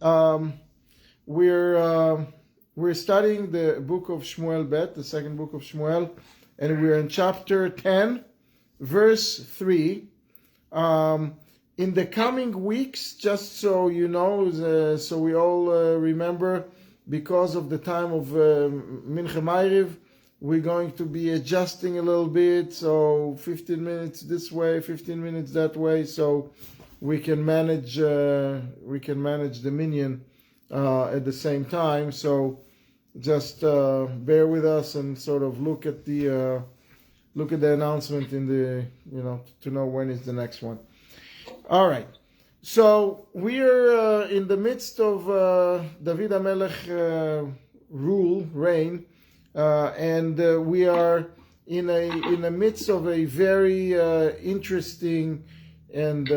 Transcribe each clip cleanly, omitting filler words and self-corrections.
um, we're studying the book of Shmuel Bet, the second book of Shmuel, and we're in chapter 10, verse 3. In the coming weeks, just so you know, so we all remember, because of the time of Mincha Ma'ariv, we're going to be adjusting a little bit, so 15 minutes this way, 15 minutes that way, so we can manage the minyan at the same time. So just bear with us and sort of look at the announcement in the to know when is the next one. All right. So we are in the midst of David HaMelech reign, and we are in the midst of a very interesting and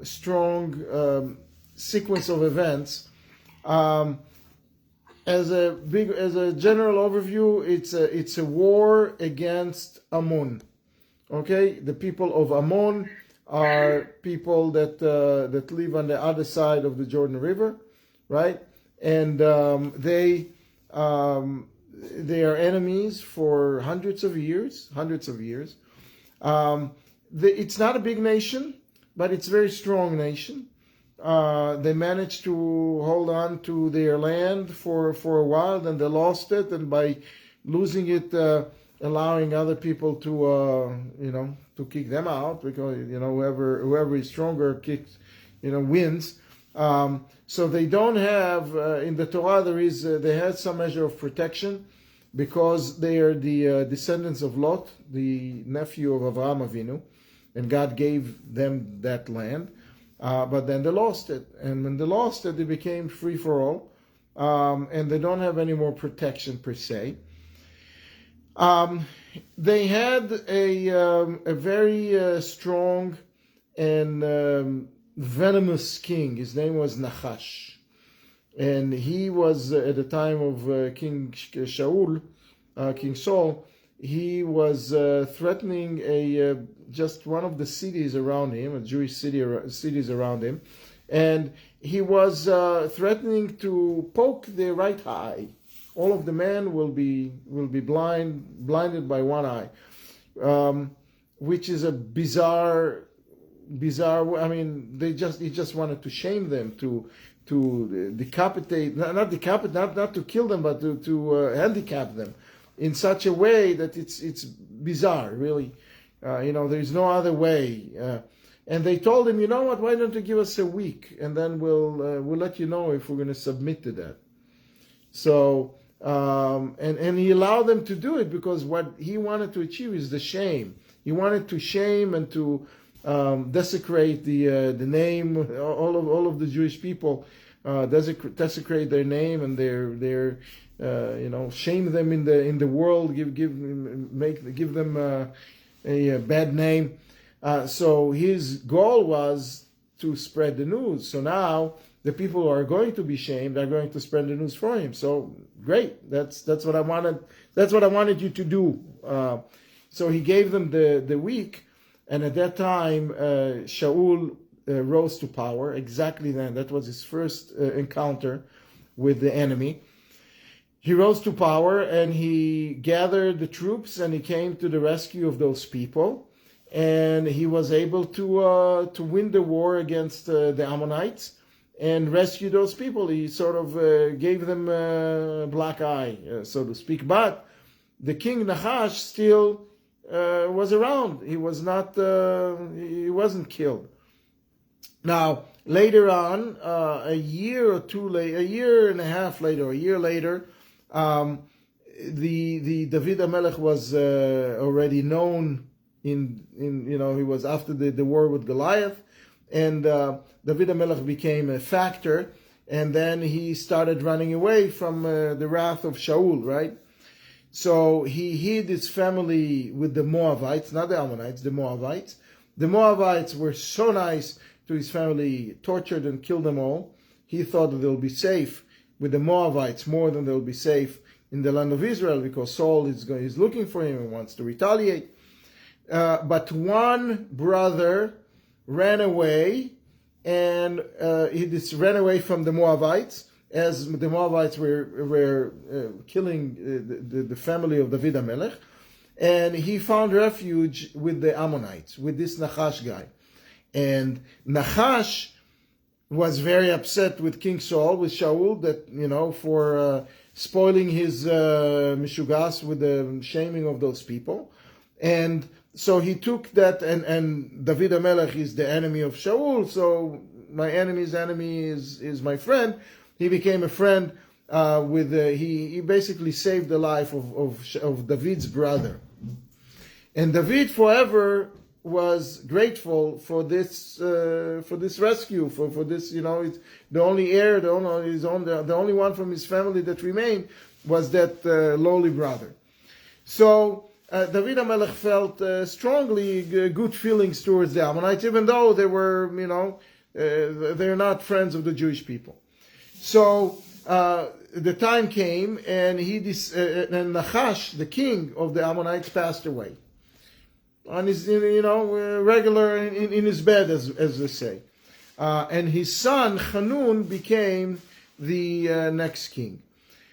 strong sequence of events. As a general overview, it's a war against Amon. Okay, the people of Amon are people that live on the other side of the Jordan River, right? And they are enemies for hundreds of years. It's not a big nation, but it's a very strong nation. They managed to hold on to their land for a while, then they lost it, and by losing it, allowing other people to kick them out, because whoever is stronger wins. So they don't have in the Torah they had some measure of protection because they are the descendants of Lot, the nephew of Avraham Avinu, and God gave them that land. But then they lost it, and when they lost it, it became free for all, and they don't have any more protection per se. They had a very strong and venomous king. His name was Nachash, and he was at the time of King Shaul, King Saul. He was threatening just one of the cities around him, a Jewish cities around him, and he was threatening to poke their right eye. All of the men will be blinded by one eye, which is a bizarre. I mean, he just wanted to shame them, to decapitate, not to kill them, but to handicap them in such a way that it's bizarre, really. There is no other way. And they told him, you know what? Why don't you give us a week, and then we'll let you know if we're going to submit to that. So and he allowed them to do it because what he wanted to achieve is the shame. He wanted to shame and to desecrate the name, all of the Jewish people, desecrate their name and their shame them in the world, give them a bad name. So his goal was to spread the news. So now the people who are going to be shamed are going to spread the news for him. So great, that's what I wanted. That's what I wanted you to do. So he gave them the week, and at that time Shaul rose to power. Exactly then, that was his first encounter with the enemy. He rose to power and he gathered the troops and he came to the rescue of those people, and he was able to win the war against the Ammonites and rescue those people. He sort of gave them a black eye, so to speak. But the king Nachash still was around. He was not. He wasn't killed. Now later on, a year and a half later, a year later, the David HaMelech was already known. He was after the war with Goliath. And David HaMelech became a factor, and then he started running away from the wrath of Shaul, right? So he hid his family with the Moabites, not the Ammonites, the Moabites. The Moabites were so nice to his family, tortured and killed them all. He thought that they'll be safe with the Moabites more than they'll be safe in the land of Israel, because Saul is looking for him and wants to retaliate. But one brother ran away and he just ran away from the Moabites, as the Moabites were killing the family of David HaMelech. And he found refuge with the Ammonites, with this Nachash guy. And Nachash was very upset with King Saul, with Shaul, that, for spoiling his Mishugas with the shaming of those people. And so he took that, and David HaMelech is the enemy of Shaul, so my enemy's enemy is my friend. He became a friend he basically saved the life of David's brother. And David forever was grateful for this rescue, for this, it's the only heir, the only one from his family that remained was that lowly brother. So David HaMelech felt strongly good feelings towards the Ammonites, even though they were, they're not friends of the Jewish people. So the time came, and and Nachash, the king of the Ammonites, passed away on his, regular in his bed, as they say. And his son Hanun became the next king.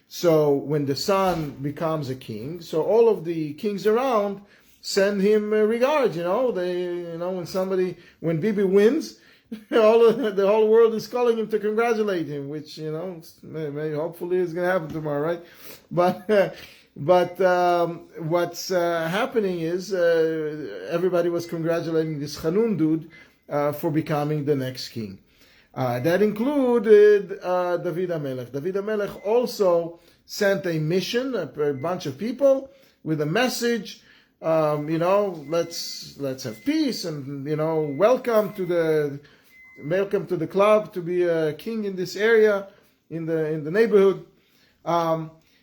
So when the son becomes a king, so all of the kings around send him regards. When Bibi wins, the whole world is calling him to congratulate him, which maybe hopefully is going to happen tomorrow, right? But what's happening is everybody was congratulating this Hanun dude for becoming the next king. That included David HaMelech. David HaMelech also sent a mission, a bunch of people with a message. Let's have peace, and welcome to the club to be a king in this area, in the neighborhood.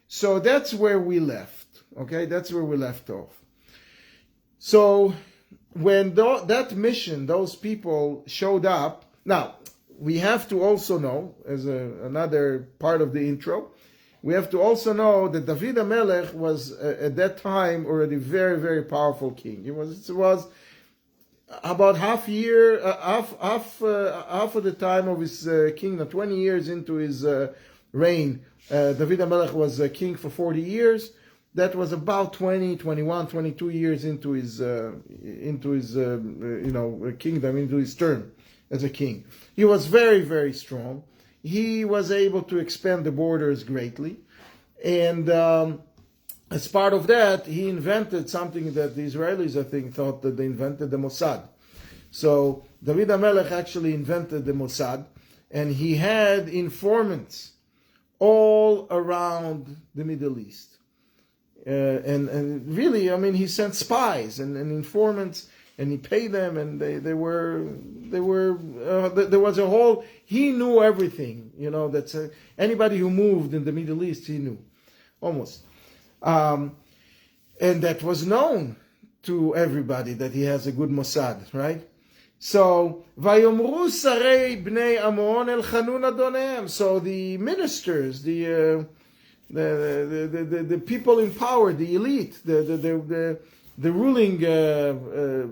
So that's where we left. Okay, that's where we left off. So when that mission, those people showed up. Now we have to also know, as another part of the intro, we have to also know that David HaMelech was at that time already very, very powerful king. It was about half of the time of his kingdom, 20 years into his reign. David HaMelech was king for 40 years. That was about 20, 21, 22 years into his kingdom, into his term as a king. He was very, very strong. He was able to expand the borders greatly. And as part of that, he invented something that the Israelis, I think, thought that they invented, the Mossad. So David HaMelech actually invented the Mossad, and he had informants all around the Middle East. And really, he sent spies and informants, and he paid them, and there was a whole, he knew everything, that's anybody who moved in the Middle East, he knew, almost. And that was known to everybody, that he has a good Mossad, right? So, Vayomru sarei bnei Amon el Hanun adonehem. So the ministers, the people in power, the elite, the ruling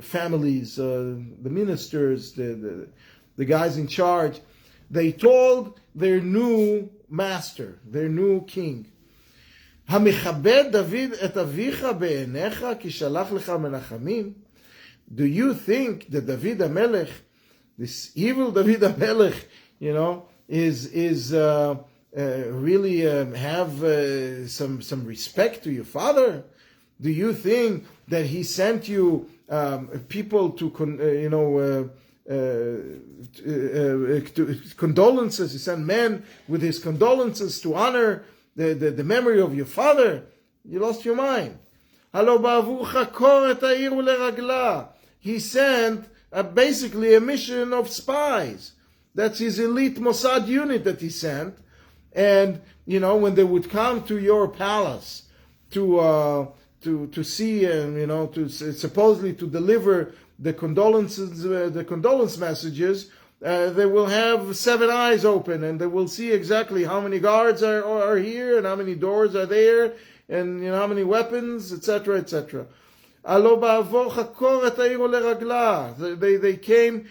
families, the ministers, the guys in charge, they told their new master, their new king, Hamichabed David et avicha be'enecha ki shalach lecha menachamim. Do you think that David HaMelech, this evil David HaMelech, is really have some respect to your father? Do you think that he sent you people to condolences? He sent men with his condolences to honor the memory of your father? You lost your mind. He sent basically a mission of spies. That's his elite Mossad unit that he sent. And, when they would come to your palace to see and, supposedly to deliver the condolences, the condolence messages, they will have 7 eyes open, and they will see exactly how many guards are here, and how many doors are there, and how many weapons, etc., etc. They came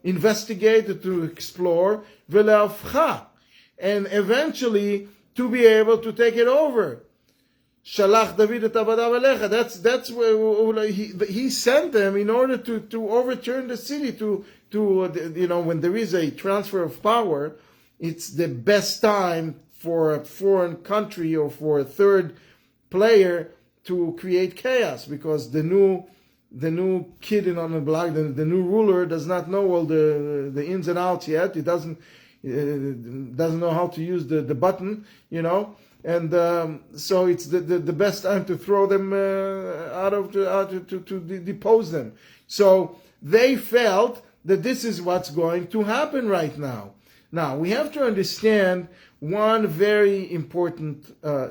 investigate, to explore, ולהפכה, and eventually to be able to take it over. Shalach David et avadav elecha. That's where he sent them in order to overturn the city. To when there is a transfer of power, it's the best time for a foreign country or for a third player to create chaos, because the new kid on the block, the new ruler, does not know all the ins and outs yet. He doesn't know how to use the button, and so it's the best time to throw them to depose them. So they felt that this is what's going to happen right now. Now we have to understand one very important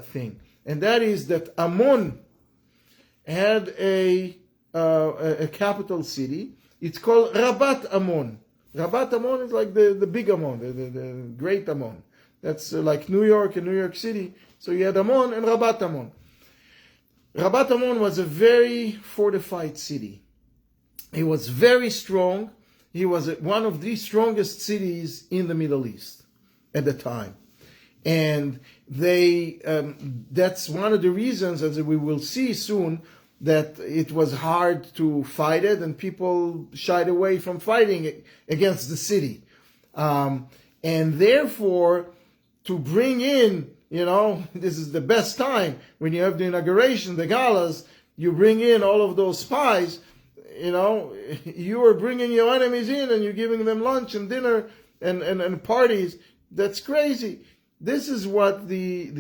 thing, and that is that Amon had a capital city. It's called Rabat Amon. Rabat Amon is like the big Amon, the great Amon. That's like New York and New York City. So you had Amon and Rabat Amon. Rabat Amon was a very fortified city. It was very strong. He was one of the strongest cities in the Middle East at the time. And that's one of the reasons, as we will see soon, that it was hard to fight it, and people shied away from fighting against the city. And therefore, to bring in, this is the best time when you have the inauguration, the galas, you bring in all of those spies, you are bringing your enemies in and you're giving them lunch and dinner and parties. That's crazy. This is what the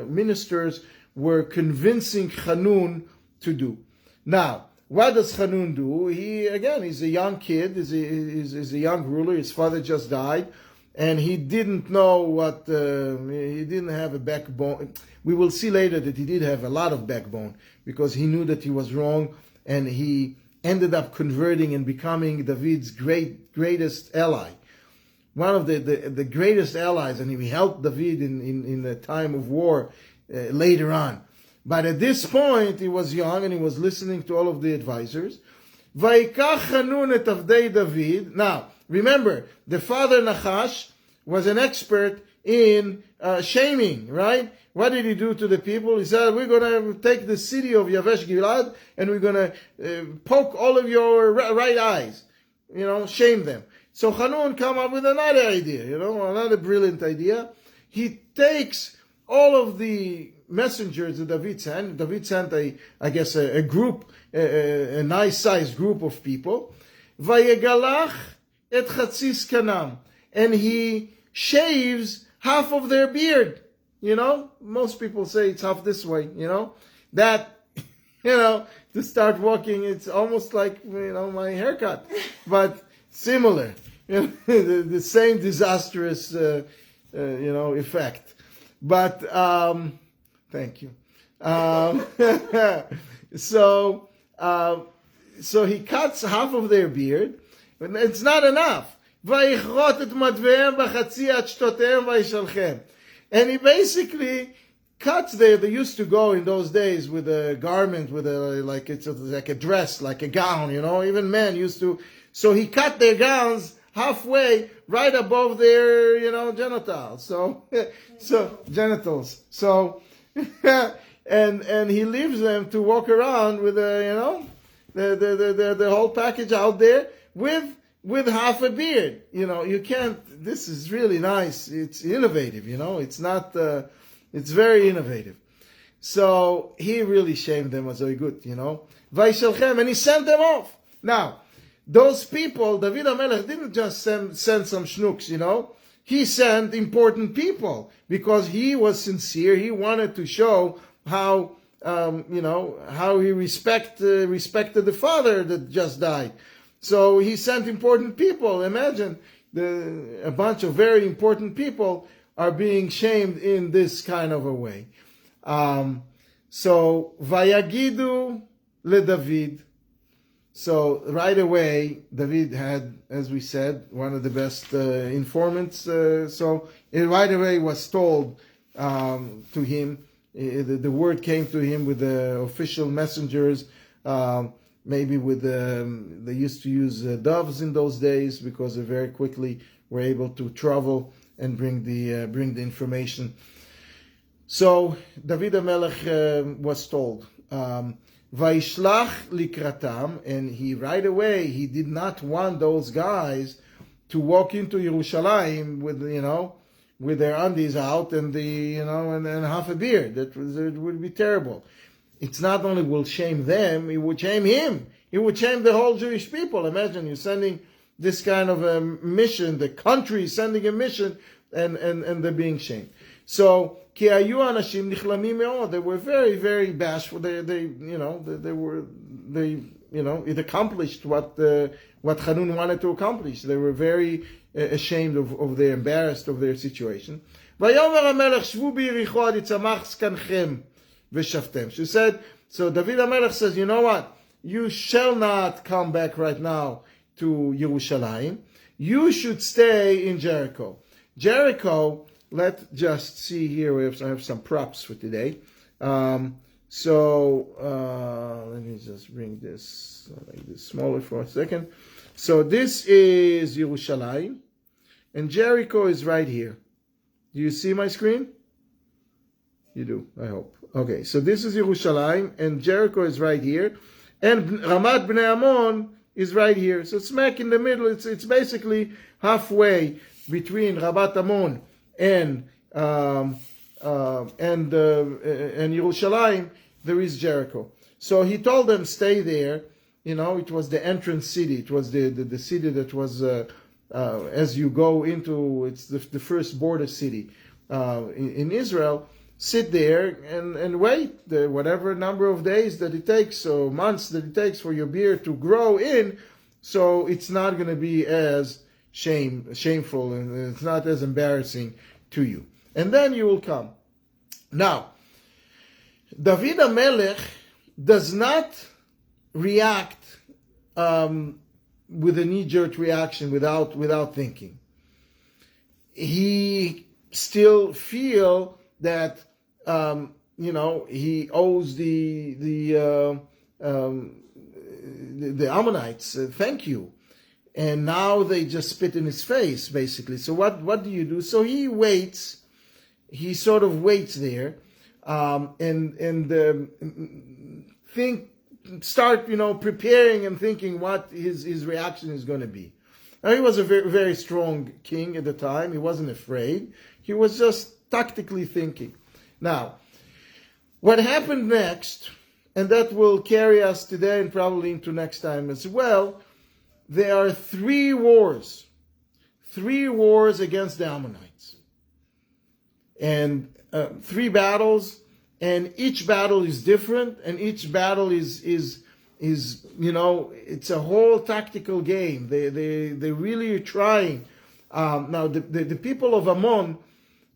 ministers were convincing Hanun to do. Now, what does Hanun do? He's a young kid, he's a young ruler, his father just died, and he didn't know he didn't have a backbone. We will see later that he did have a lot of backbone, because he knew that he was wrong, and he ended up converting and becoming David's greatest ally. One of the greatest allies, and he helped David in the time of war later on. But at this point, he was young and he was listening to all of the advisors. Vayikach Hanun et avdei David. Now, remember, the father Nachash was an expert in shaming, right? What did he do to the people? He said, we're going to take the city of Yavesh Gilad and we're going to poke all of your right eyes, shame them. So Hanun come up with another idea, another brilliant idea. He takes all of the messengers that David sent. David sent a group, a nice-sized group of people. Vayegalach et chatzis kanam, and he shaves half of their beard. Most people say it's half this way. That to start walking, it's almost like my haircut, but similar. The same disastrous effect. But thank you. So he cuts half of their beard, but it's not enough. And he basically cuts there. They used to go in those days with a garment, with like a dress, like a gown, even men used to. So he cut their gowns halfway, right above their, genitals. So genitals. So, and he leaves them to walk around with the whole package out there with half a beard. You can't. This is really nice. It's innovative. It's not. It's very innovative. So he really shamed them as very good. Vaishalchem, and he sent them off. Now, those people, David HaMelech didn't just send some schnooks, He sent important people because he was sincere. He wanted to show how, how he respected the father that just died. So he sent important people. Imagine a bunch of very important people are being shamed in this kind of a way. So, Vayagidu le David. So right away, David had, as we said, one of the best informants. So it right away was told to him. The word came to him with the official messengers maybe with they used to use doves in those days because they very quickly were able to travel and bring the information. So David HaMelech was told, Vaishlach likratam, and he right away, he did not want those guys to walk into Yerushalayim with their undies out and and half a beer. It would be terrible. It's not only will shame them, it would shame him. It would shame the whole Jewish people. Imagine you're sending this kind of a mission, the country is sending a mission, and they're being shamed. So כי היו אנשים נכלמים מאוד. They were very, very bashful. It accomplished what Hanun wanted to accomplish. They were very ashamed of their, embarrassed of their situation. ויאמר המלך שבו ביריחו עד יצמח זקנכם ושבתם. She said, so David HaMelech says, you know what? You shall not come back right now to Yerushalayim. You should stay in Jericho. Jericho, let's just see here, I have some props for today. Let me just bring this, make this smaller for a second. So this is Yerushalayim, and Jericho is right here. Do you see my screen? You do, I hope. Okay, so this is Yerushalayim, and Jericho is right here, and Ramat Bnei Amon is right here. So smack in the middle. It's basically halfway between Ramat Amon and Yerushalayim. There is Jericho. So he told them, stay there. It was the entrance city. It was the city that was as you go into. It's the first border city in Israel. Sit there and wait whatever number of days that it takes, or months that it takes for your beard to grow in, so it's not going to be as shameful and it's not as embarrassing to you. And then you will come. Now, David HaMelech does not react with a knee-jerk reaction without thinking. He still feel that he owes the Ammonites thank you, and now they just spit in his face basically. So what do you do? So he waits. He sort of waits there, start preparing and thinking what his reaction is going to be. Now, he was a very, very strong king at the time. He wasn't afraid. He was just tactically thinking. Now, what happened next, and that will carry us today and probably into next time as well, there are three wars against the Ammonites. And 3 battles, and each battle is different, and each battle is it's a whole tactical game. They really are trying. Now, the people of Amon,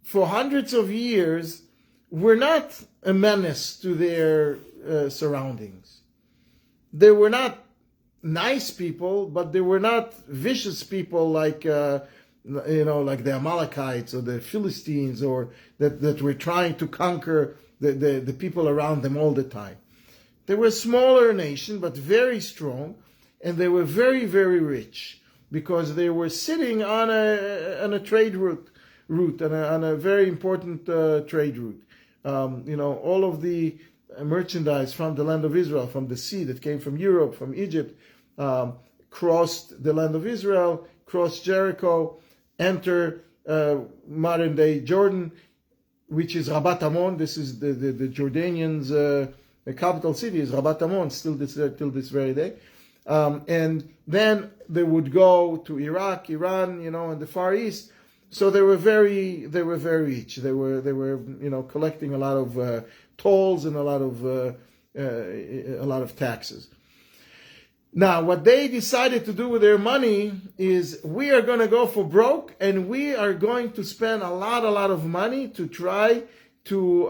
for hundreds of years, were not a menace to their surroundings. They were not nice people, but they were not vicious people like like the Amalekites or the Philistines, or that were trying to conquer the people around them all the time. They were a smaller nation, but very strong, and they were very, very rich because they were sitting on a trade route, on a very important trade route. All of the merchandise from the land of Israel, from the sea that came from Europe, from Egypt, crossed the land of Israel, crossed Jericho, enter modern-day Jordan, which is Rabat Amon. This is the Jordanians' the capital city is Rabat Amon, till this very day. And then they would go to Iraq, Iran, and the Far East. So they were very rich. They were collecting a lot of tolls and a lot of taxes. Now, what they decided to do with their money is, we are going to go for broke, and we are going to spend a lot of money to try to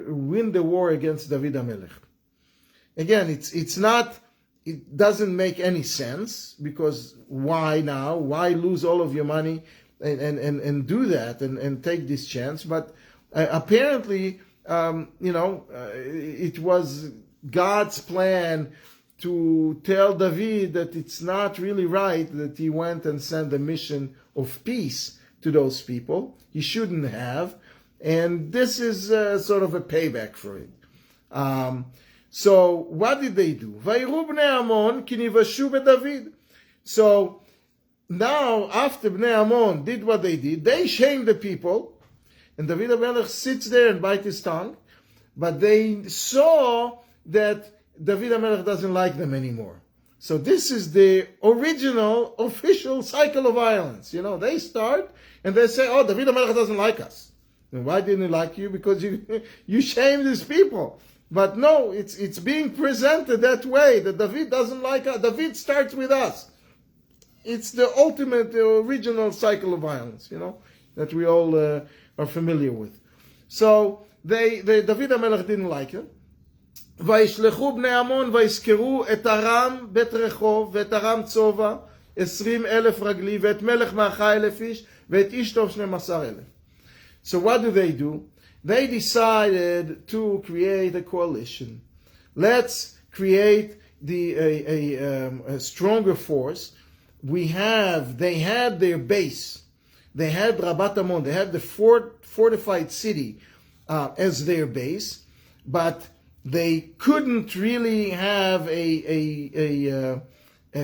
win the war against David HaMelech. Again, it doesn't make any sense, because why now? Why lose all of your money and do that and take this chance? But apparently, it was God's plan to tell David that it's not really right that he went and sent a mission of peace to those people. He shouldn't have. And this is sort of a payback for it. So what did they do? ויראו בני עמון כי נבשו בדוד. So now, after Bnei Amon did what they did, they shamed the people, and David HaMelech sits there and bites his tongue, but they saw that David HaMelech doesn't like them anymore. So this is the original, official cycle of violence. You know, they start, and they say, oh, David HaMelech doesn't like us. And why didn't he like you? Because you shamed his people. But no, it's being presented that way, that David doesn't like us. David starts with us. It's the ultimate, the original cycle of violence, you know, that we all are familiar with. So David HaMelech didn't like it. וישלחו בני עמון ויזכרו את ארם בית רחוב ואת ארם צובה 20,000 רגלי ואת מלך מאחה 1,000 איש ואת איש טוב 12,000. So what do? They decided to create a coalition. Let's create a stronger force. They had their base. They had Rabat Amon. They had the fortified city as their base, but they couldn't really have a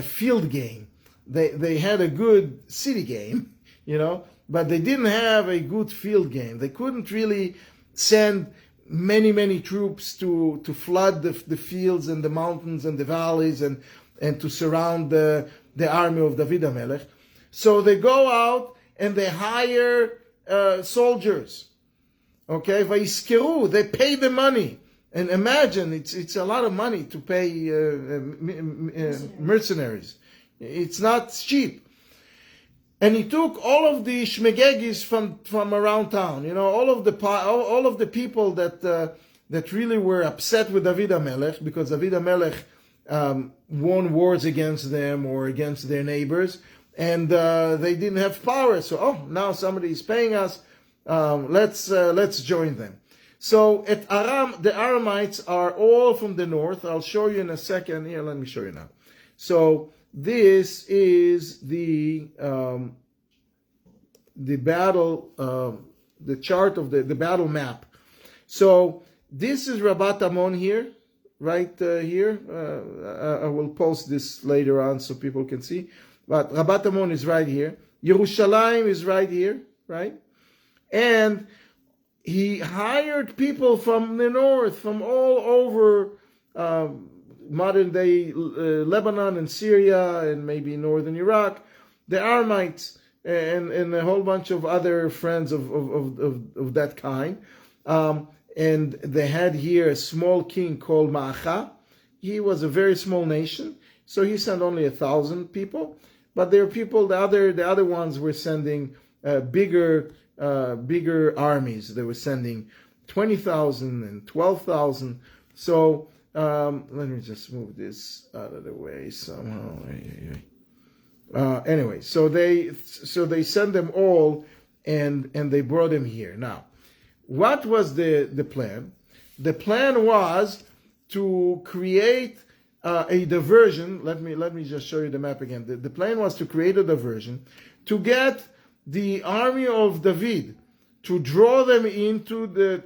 field game. They had a good city game, you know, but they didn't have a good field game. They couldn't really send many troops to flood the fields and the mountains and the valleys and to surround the army of David HaMelech. So they go out and they hire soldiers. Okay, vayiskeru, they pay the money. And imagine, it's a lot of money to pay mercenaries. It's not cheap. And he took all of the shmegegis from around town, you know, all of the people that really were upset with David HaMelech, because David HaMelech won wars against them or against their neighbors, and they didn't have power. So, now somebody is paying us. Let's join them. So at Aram, the Aramites are all from the north. I'll show you in a second. Here, let me show you now. So this is the battle, the chart of the battle map. So this is Rabat Amon here, right here. I will post this later on so people can see. But Rabat Amon is right here. Yerushalayim is right here, right? And he hired people from the north, from all over modern-day Lebanon and Syria and maybe northern Iraq, the Aramites and a whole bunch of other friends of that kind. And they had here a small king called Ma'acha. He was a very small nation, so he sent only 1,000 people. But there are people, the other ones were sending bigger armies. They were sending 20,000 and 12,000. So let me just move this out of the way somehow. Anyway, so they sent them all, and they brought them here. Now, what was the plan? The plan was to create a diversion. Let me just show you the map again. The plan was to create a diversion to get the army of David, to draw them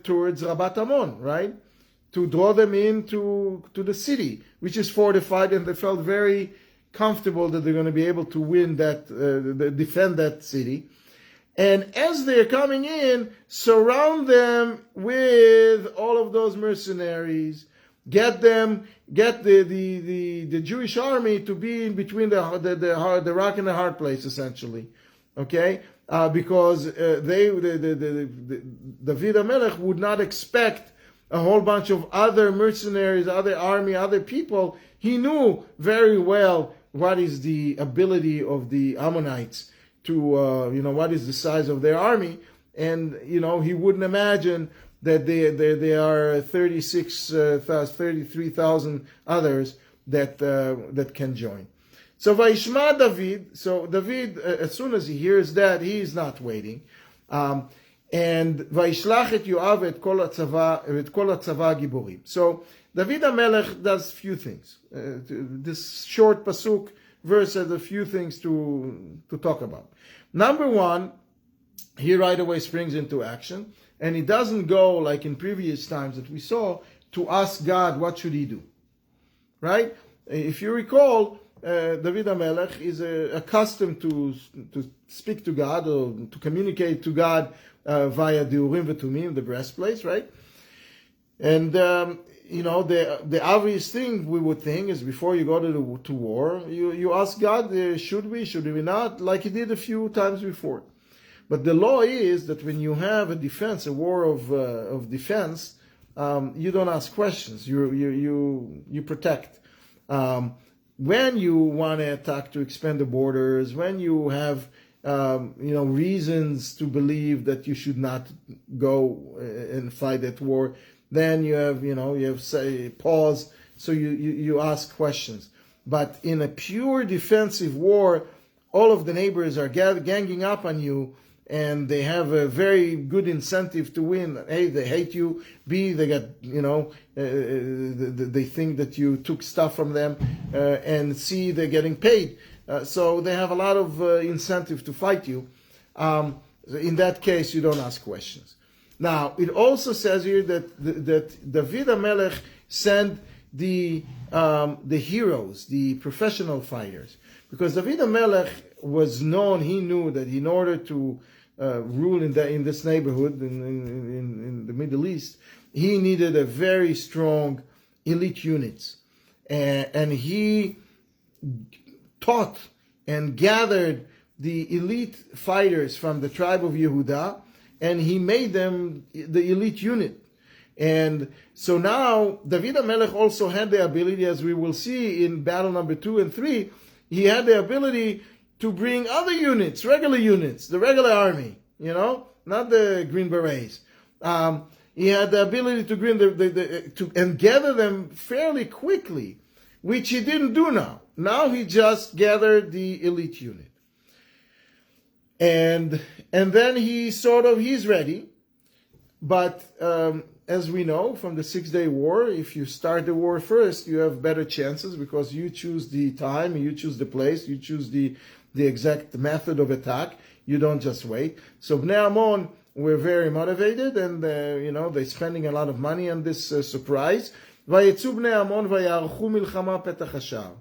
towards Rabat Amon, right? To draw them into the city, which is fortified, and they felt very comfortable that they're going to be able to win that, defend that city. And as they're coming in, surround them with all of those mercenaries. Get the Jewish army to be in between the rock and the hard place, essentially. Okay, because David HaMelech would not expect a whole bunch of other mercenaries, other army, other people. He knew very well what is the ability of the Ammonites to, what is the size of their army, and he wouldn't imagine that they are 33,000 others that can join. So Vayishma David, as soon as he hears that, he is not waiting. and וישלח את יואב ואת כל הצבא הגיבורים. So David HaMelech does few things. This short pasuk verse has a few things to talk about. Number one, he right away springs into action, and he doesn't go like in previous times that we saw to ask God what should he do. Right? If you recall, David HaMelech is accustomed to speak to God or to communicate to God via the Urim v'Tumim, the breastplates, right? And the obvious thing we would think is before you go to war, you ask God, should we not, like he did a few times before. But the law is that when you have a war of defense, you don't ask questions. You protect. When you want to attack to expand the borders, when you have reasons to believe that you should not go and fight that war, then you have say pause, so you ask questions. But in a pure defensive war, all of the neighbors are ganging up on you, and they have a very good incentive to win. A, they hate you. B, they got they think that you took stuff from them, and C, they're getting paid. So they have a lot of incentive to fight you. In that case, you don't ask questions. Now, it also says here that David HaMelech sent the heroes, the professional fighters, because David HaMelech was known. He knew that in order to rule in this neighborhood in the Middle East, he needed a very strong elite units, and he taught and gathered the elite fighters from the tribe of Yehudah, and he made them the elite unit. And so now David HaMelech also had the ability, as we will see in battle number 2 and 3, he had the ability to bring other units, regular units, the regular army, not the Green Berets. He had the ability to bring and gather them fairly quickly, which he didn't do now. Now he just gathered the elite unit. And then he's ready. But as we know from the 6-day war, if you start the war first, you have better chances because you choose the time, you choose the place, you choose the exact method of attack. You don't just wait. So Bnei Amon were very motivated, and they're spending a lot of money on this surprise. ויצאו בני עמון ויערכו מלחמה פתח השער.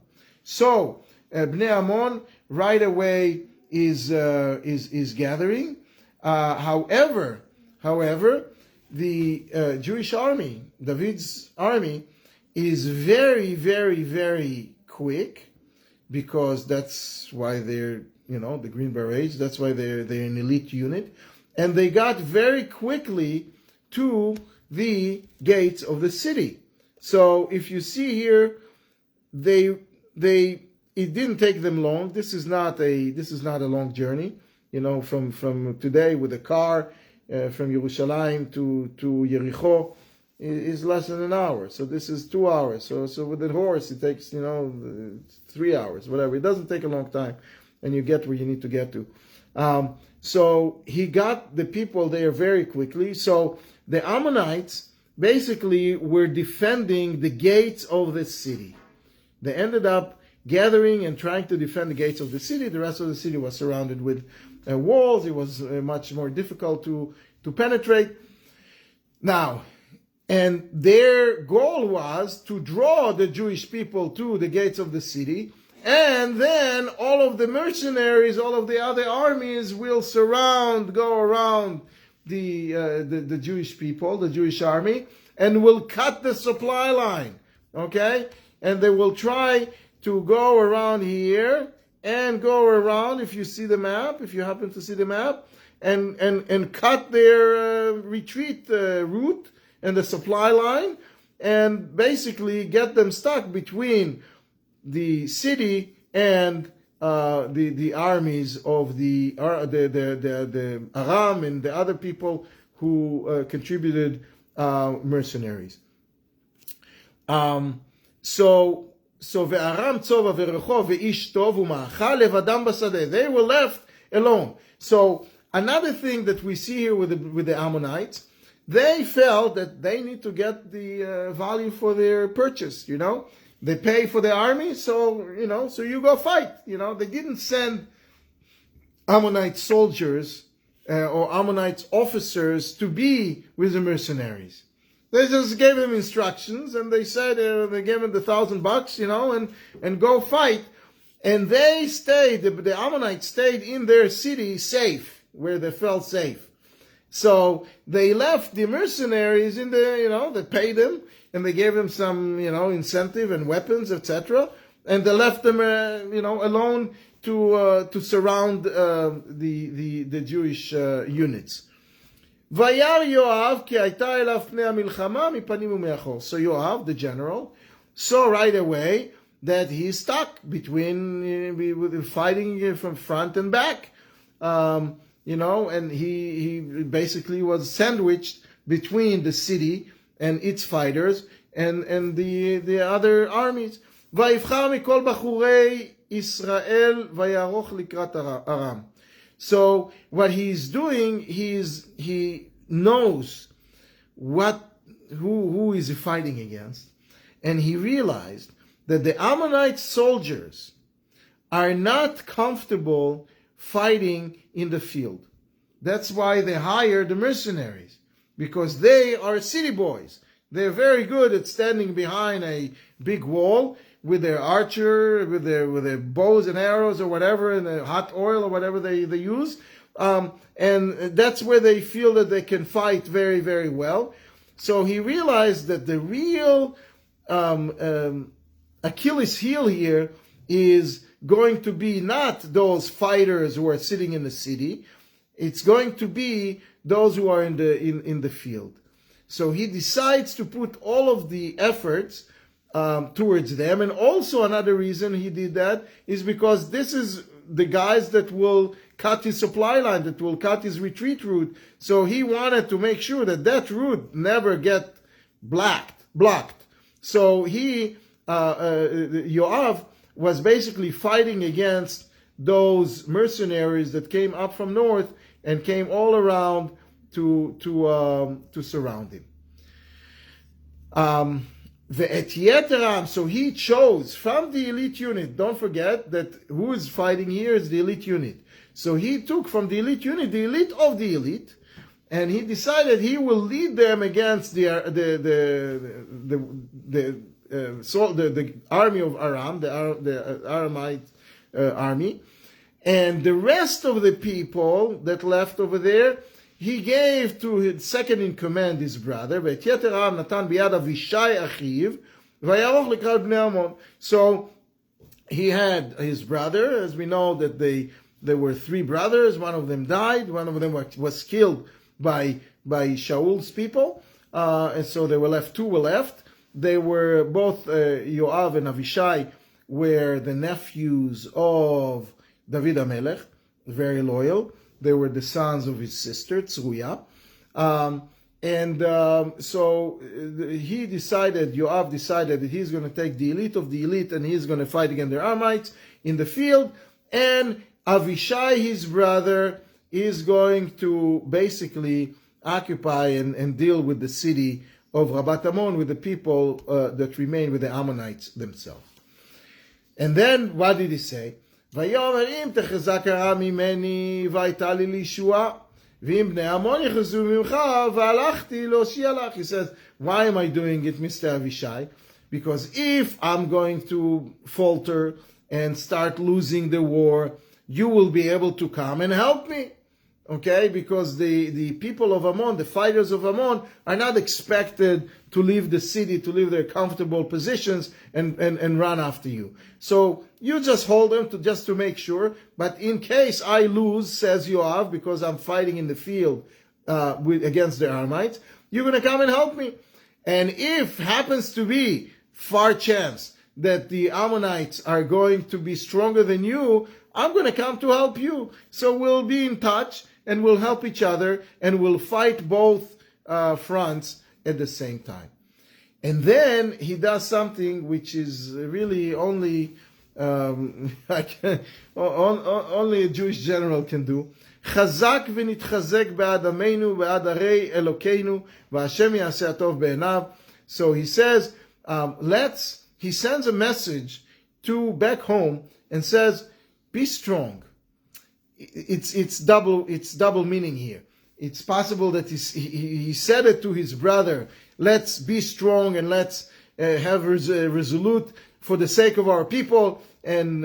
So Bnei Amon right away is gathering. However, the Jewish army, David's army, is very, very, very quick, because that's why they're, the Green Berets, that's why they're an elite unit. And they got very quickly to the gates of the city. So if you see here, it didn't take them long. This is not a long journey, from today with a car from Yerushalayim to Yericho is less than an hour. So this is 2 hours. So with the horse it takes 3 hours, whatever. It doesn't take a long time, and you get where you need to get to. So he got the people there very quickly. So the Ammonites basically were defending the gates of the city. They ended up gathering and trying to defend the gates of the city. The rest of the city was surrounded with walls. It was much more difficult to penetrate. Now, and their goal was to draw the Jewish people to the gates of the city, and then all of the mercenaries, all of the other armies will go around the Jewish people, the Jewish army, and will cut the supply line, okay? And they will try to go around here and go around, if you see the map, if you happen to see the map, and cut their retreat route and the supply line, and basically get them stuck between the city and the armies of the Aram and the other people who contributed mercenaries. So ve'aram tzova ve'recho ve'ish tov u'ma'achal levadam basadeh. They were left alone. So another thing that we see here with the Ammonites, they felt that they need to get the value for their purchase, They pay for the army, so you go fight, They didn't send Ammonite soldiers or Ammonite officers to be with the mercenaries. They just gave them instructions, and they said they gave them the $1,000, and go fight. And they stayed, the Ammonites stayed in their city safe, where they felt safe. So they left the mercenaries in they paid them, and they gave them some, incentive and weapons, etc. And they left them, alone to surround the Jewish units. וירא יואב כי הייתה אליו פני המלחמה מפנים ומאחור. So Yoav, the general, saw right away that he's stuck between fighting from front and back, and he basically was sandwiched between the city and its fighters and the other armies. ויבחר מכל בחורי ישראל ויערוך לקראת ארם. So what he's doing, he knows who is he fighting against, and he realized that the Ammonite soldiers are not comfortable fighting in the field. That's why they hire the mercenaries, because they are city boys. They're very good at standing behind a big wall with their archer, with their bows and arrows or whatever, and the hot oil or whatever they use. And that's where they feel that they can fight very, very well. So he realized that the real Achilles heel here is going to be not those fighters who are sitting in the city. It's going to be those who are in the field. So he decides to put all of the efforts towards them. And also another reason he did that is because this is the guys that will cut his supply line, that will cut his retreat route. So he wanted to make sure that route never get blocked. So Yoav was basically fighting against those mercenaries that came up from north and came all around to surround him. So he chose from the elite unit. Don't forget that who is fighting here is the elite unit. So he took from the elite unit, the elite of the elite, and he decided he will lead them against the army of Aram, the Aramite army, and the rest of the people that left over there, he gave to his second in command, his brother. So he had his brother, as we know that there were three brothers. One of them died. One of them was killed by Shaul's people. And so there were two were left. They were both Yoav and Avishai were the nephews of David HaMelech, very loyal. They were the sons of his sister, Tzruya. So Yoav decided that he's going to take the elite of the elite and he's going to fight against the Aramites in the field. And Avishai, his brother, is going to basically occupy and deal with the city of Rabat Amon, with the people that remain with the Ammonites themselves. And then what did he say? ויאמר אם תחזק הרע ממני והייתה לי לישועה ואם בני עמון יחזו ממך והלכתי להושיע לך. He says, why am I doing it, Mr. Avishai? Because if I'm going to falter and start losing the war, you will be able to come and help me. Okay, because the people of Amon, the fighters of Amon, are not expected to leave the city, to leave their comfortable positions and run after you. So you just hold them just to make sure. But in case I lose, says Yoav, because I'm fighting in the field against the Aramites, you're going to come and help me. And if happens to be far chance that the Ammonites are going to be stronger than you, I'm going to come to help you. So we'll be in touch and we'll help each other and we'll fight both fronts at the same time. And then he does something which is really only a Jewish general can do. חזק ונתחזק בעד עמנו, בעד ערי אלוקינו, והשם יעשה הטוב בעיניו. So he says, he sends a message to back home and says, be strong. It's double meaning here. It's possible that he said it to his brother, let's be strong and let's have resolute for the sake of our people, and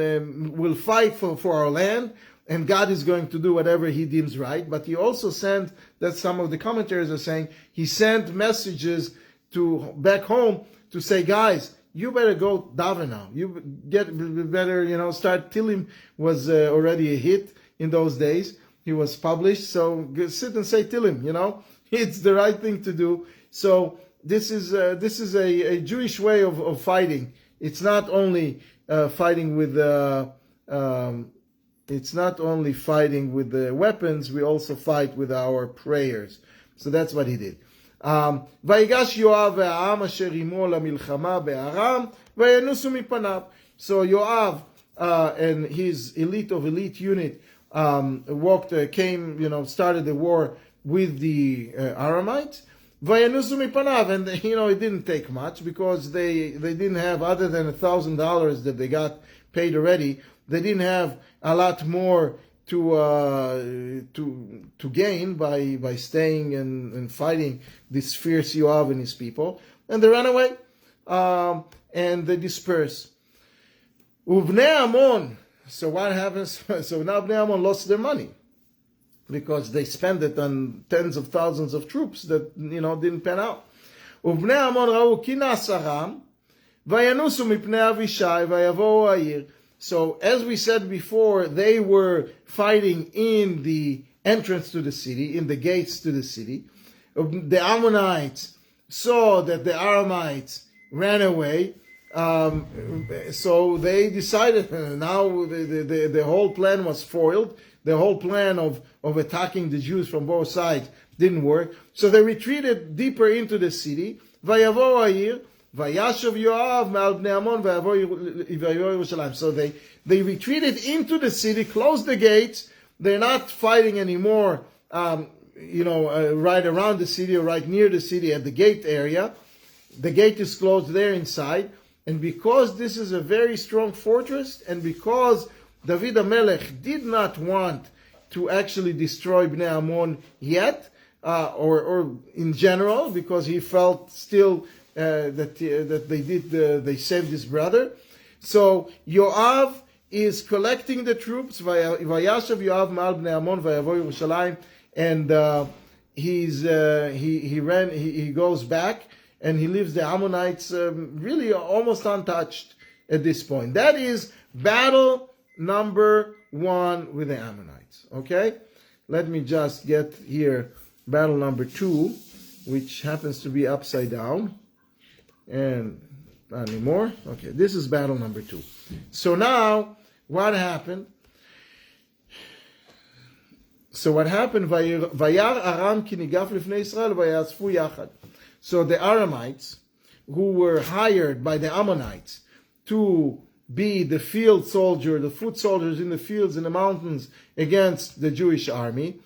we'll fight for our land, and God is going to do whatever he deems right. But he also sent, that some of the commentators are saying, he sent messages to back home to say, guys, you better go daven now. You better, start. Tilim was already a hit in those days. He was published, so sit and say Tilim, It's the right thing to do. So this is a Jewish way of fighting. It's not only fighting with the weapons. We also fight with our prayers. So that's what he did. ויגש יואב והעם אשר עמו למלחמה בארם וינוסו מפניו. So Yoav and his elite unit started the war with the Aramites. וינוסו מפניו, and it didn't take much because they didn't have, other than $1,000 that they got paid already, they didn't have a lot more to gain by staying and fighting this fierce Yoav and his people, and they ran away, and they dispersed. Ubnei Amon. So what happens? So now Bnei Amon lost their money because they spent it on tens of thousands of troops that didn't pan out. ובני עמון ראו כי נעשרם וינוסו מפני אבישי ויבואו העיר. So, as we said before, they were fighting in the entrance to the city, in the gates to the city. The Ammonites saw that the Aramites ran away, so they decided, now the whole plan was foiled. The whole plan of attacking the Jews from both sides didn't work. So they retreated deeper into the city. ויבואו העיר, וישב יואב מעל בני עמון ויבואו ירושלים. So they retreated into the city, closed the gates. They're not fighting anymore, right around the city or right near the city at the gate area. The gate is closed there inside. And because this is a very strong fortress, and because David HaMelech did not want to actually destroy Bnei Ammon yet, or in general, because he felt still that they saved his brother. So Yoav is collecting the troops. Vayashav Yoav ma'al Bnei Ammon vayavo Yerushalayim, and he goes back and he leaves the Ammonites really almost untouched at this point. That is battle number 1 with the Ammonites. Okay, let me just get here battle number 2, which happens to be upside down. And not anymore. Okay, this is battle number 2. So now, what happened? Vayar Aram ki nigaf lifnei Israel vayasfu yachad. So the Aramites, who were hired by the Ammonites to be the field soldier, the foot soldiers in the fields in the mountains against the Jewish army,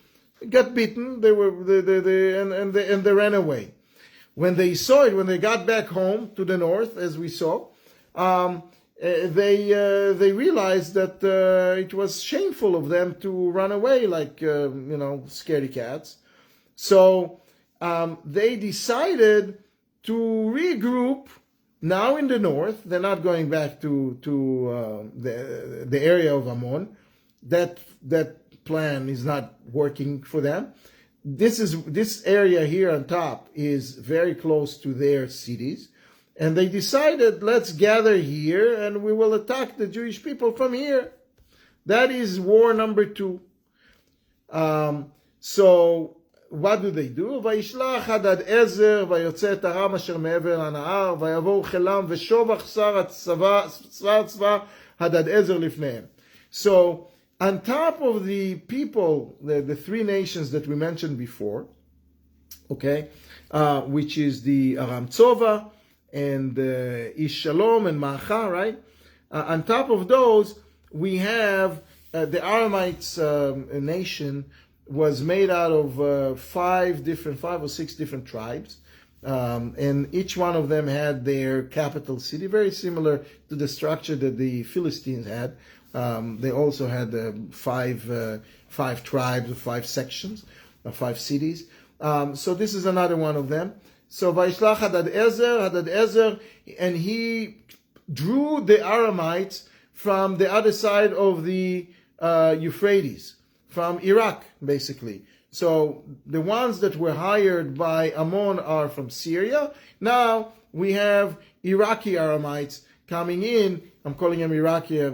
got beaten. They ran away. When they saw it, when they got back home to the north, as we saw, they realized that it was shameful of them to run away like scaredy cats. So they decided to regroup. Now in the north, they're not going back to the area of Amon. That plan is not working for them. This area here on top is very close to their cities, and they decided, let's gather here and we will attack the Jewish people from here. That is war number 2. So what do? וישלח הדד עזר ויוצא את ארם אשר מעבר הנהר ויבואו חילם ושובח שר הצבא הדד עזר לפניהם. So on top of the people, the 3 nations that we mentioned before, okay, which is the Aram Tzova and Ish Shalom and Ma'acha, right? On top of those, we have the Aramites nation was made out of five or six different tribes. And each one of them had their capital city, very similar to the structure that the Philistines had. They also had five tribes, or five sections, or five cities. So this is another one of them. So Vayishlach Hadadezer, and he drew the Aramites from the other side of the Euphrates, from Iraq, basically. So the ones that were hired by Amon are from Syria. Now we have Iraqi Aramites coming in. I'm calling them Iraqi,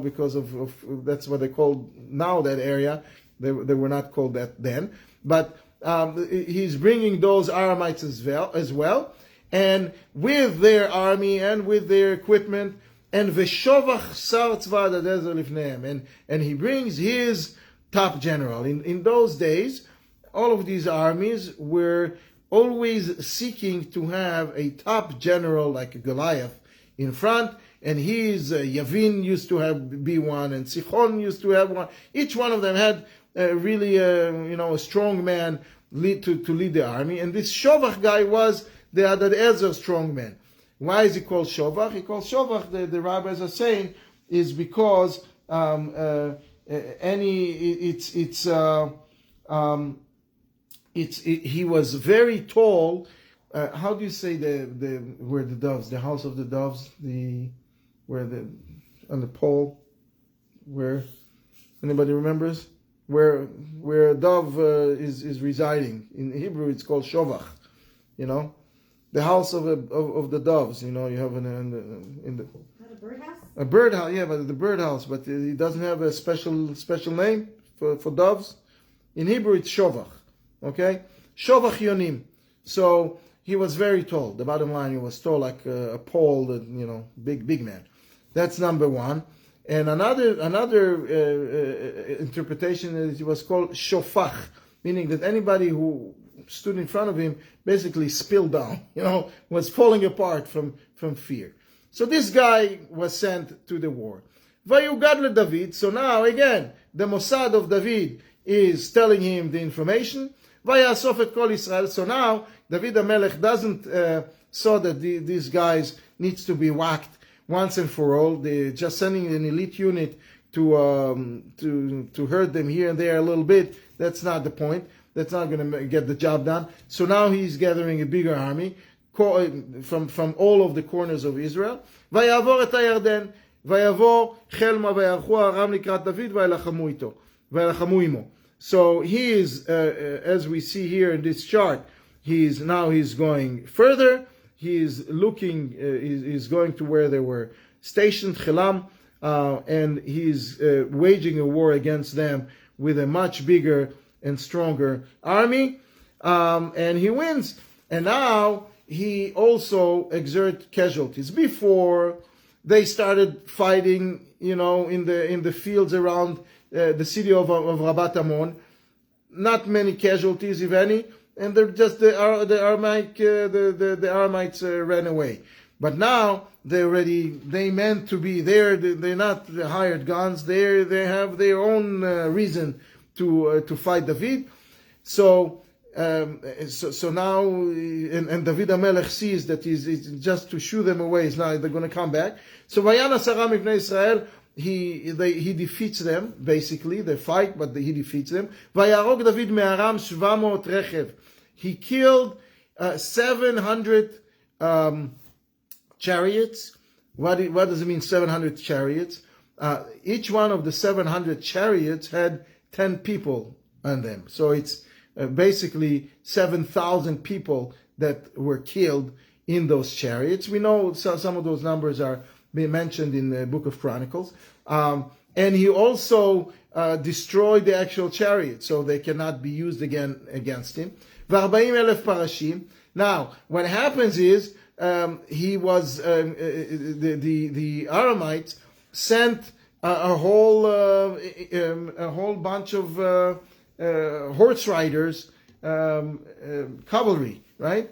because of that's what they called now that area. They were not called that then. But he's bringing those Aramites as well, and with their army and with their equipment. And Veshovach Sar Tzva Hadadezer Lifnehem, and he brings his top general. In those days, all of these armies were always seeking to have a top general like Goliath in front, and his Yavin used to be one, and Sichon used to have one. Each one of them had really a strong man to lead the army, and this Shovach guy was the Hadadezer strong man. Why is he called Shovach? He called Shovach, the rabbis are saying, is because he was very tall. How do you say where the doves, the house of the doves, on the pole, where anybody remembers where a dove is residing? In Hebrew, it's called Shovach. The house of the doves. You have in the a birdhouse. A birdhouse, yeah, but the birdhouse, but it doesn't have a special name for doves. In Hebrew, it's Shovach. Okay, Shovach Yonim. So he was very tall. The bottom line, he was tall like a pole. Big man. That's number one. And another interpretation is he was called Shofach, meaning that anybody who stood in front of him basically spilled down, was falling apart from fear. So this guy was sent to the war. Vayugad David. So now again, the Mossad of David is telling him the information. Vayasof et kol Israel. So now David HaMelech doesn't saw that these guys needs to be whacked once and for all. They're just sending an elite unit to hurt them here and there a little bit. That's not the point. That's not going to get the job done. So now he's gathering a bigger army from all of the corners of Israel. Vayavor et HaYarden, vayavor Chelma vayarchu Aram likrat David vaylachamu imo. So he is, as we see here in this chart, he's going further. He's looking, he's going to where they were stationed, Chelam, and he's waging a war against them with a much bigger and stronger army, and he wins. And now he also exerts casualties. Before they started fighting, in the fields around the city of Rabat Amon, not many casualties, if any, and they're just the Aramites ran away. But now they meant to be there. They're not the hired guns. They have their own reason to fight David. So now, and David HaMelech sees that he's just to shoo them away. It's not, they're going to come back. So Vayanas Aram Ibnei Israel, he defeats them, basically. They fight, but he defeats them. Vayarog David me'aram 700 rechev. He killed 700 chariots. What does it mean, 700 chariots? Each one of the 700 chariots had 10 people on them. So it's basically 7,000 people that were killed in those chariots. We know some of those numbers are being mentioned in the book of Chronicles. And he also destroyed the actual chariots, so they cannot be used again against him. ו40,000 parashim. Now, what happens is, he was, the Aramites sent a whole bunch of horse riders, cavalry, right?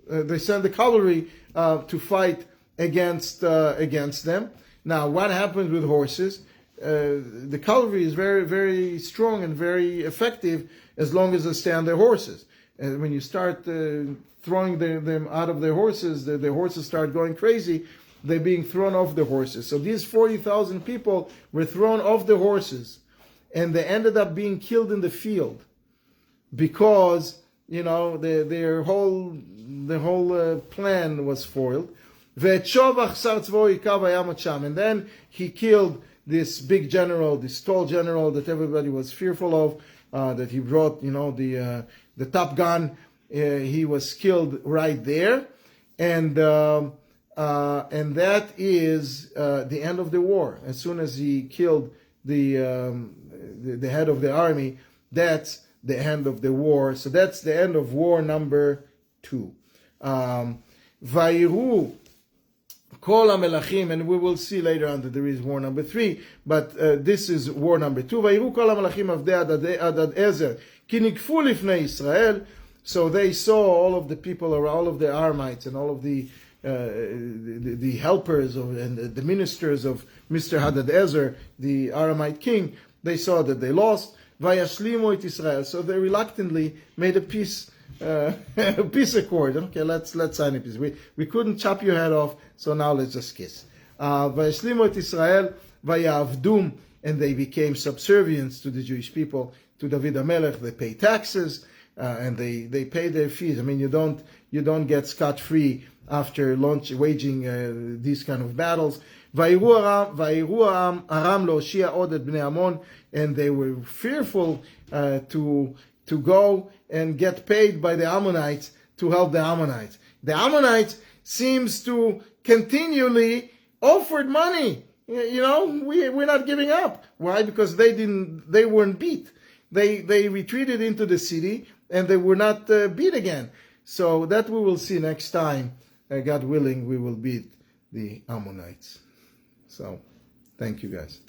They sent the cavalry to fight against them. Now, what happens with horses? the cavalry is very, very strong and very effective as long as they stay on their horses. And when you start throwing them out of their horses, the horses start going crazy. They're being thrown off the horses. So these 40,000 people were thrown off the horses, and they ended up being killed in the field because, you know, the whole plan was foiled. And then he killed this big general, this tall general that everybody was fearful of, that he brought, you know, the Top Gun. He was killed right there, and that is the end of the war. As soon as he killed the head of the army, that's the end of the war. So that's the end of war number 2. Vayiru Kol HaMelachim, and we will see later on that there is war number 3, but this is war number 2. Vayiru Kol HaMelachim Avdei Adad Ezer Ki Nikfu Lifnei Yisrael. So they saw all of the people, or all of the Aramites, and all of the helpers and the ministers of Mr. Hadadezer, the Aramite king. They saw that they lost. Vayashlimu et Israel. So they reluctantly made a peace accord. Okay, let's sign a peace. We couldn't chop your head off, so now let's just kiss. Vayashlimu et Israel vayavdum, and they became subservient to the Jewish people, to David HaMelech. They pay taxes. And they pay their fees. I mean, you don't get scot-free after waging these kind of battles. Vayiru Aram Loshia od et bnei Amon, and they were fearful to go and get paid by the Ammonites to help the Ammonites. The Ammonites seems to continually offered money. You know, we're not giving up. Why? Because they weren't beat. They retreated into the city, and they were not beat again. So that we will see next time. God willing, we will beat the Ammonites. So, thank you guys.